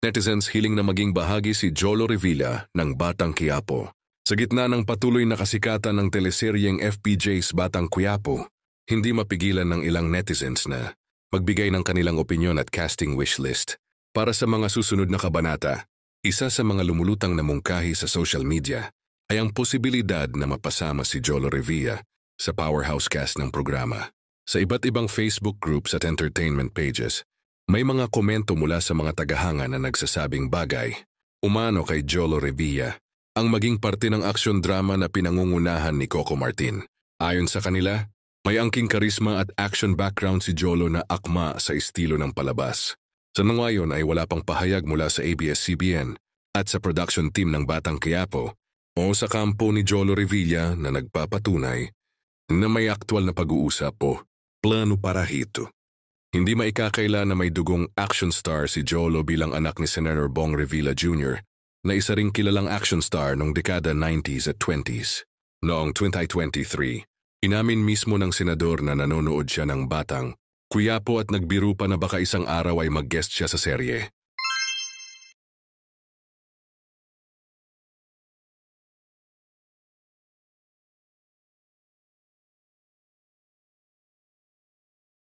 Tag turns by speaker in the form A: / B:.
A: Netizens hiling na maging bahagi si Jolo Revilla ng Batang Quiapo. Sa gitna ng patuloy na kasikatan ng teleseryeng FPJ's Batang Quiapo, hindi mapigilan ng ilang netizens na magbigay ng kanilang opinyon at casting wishlist. Para sa mga susunod na kabanata, isa sa mga lumulutang na mungkahi sa social media ay ang posibilidad na mapasama si Jolo Revilla sa powerhouse cast ng programa. Sa iba't ibang Facebook groups at entertainment pages, may mga komento mula sa mga tagahanga na nagsasabing bagay umano kay Jolo Revilla ang maging parte ng action drama na pinangungunahan ni Coco Martin. Ayon sa kanila, may angking karisma at action background si Jolo na akma sa estilo ng palabas. Sa ngayon ay wala pang pahayag mula sa ABS-CBN at sa production team ng Batang Quiapo o sa kampo ni Jolo Revilla na nagpapatunay na may aktwal na pag-uusap o plano para hito. Hindi maikakaila na may dugong action star si Jolo bilang anak ni Senator Bong Revilla Jr. na isa ring kilalang action star noong dekada 90s at 20s. Noong 2023, inamin mismo ng senador na nanonood siya ng Batang Quiapo at nagbiro pa na baka isang araw ay mag-guest siya sa serye.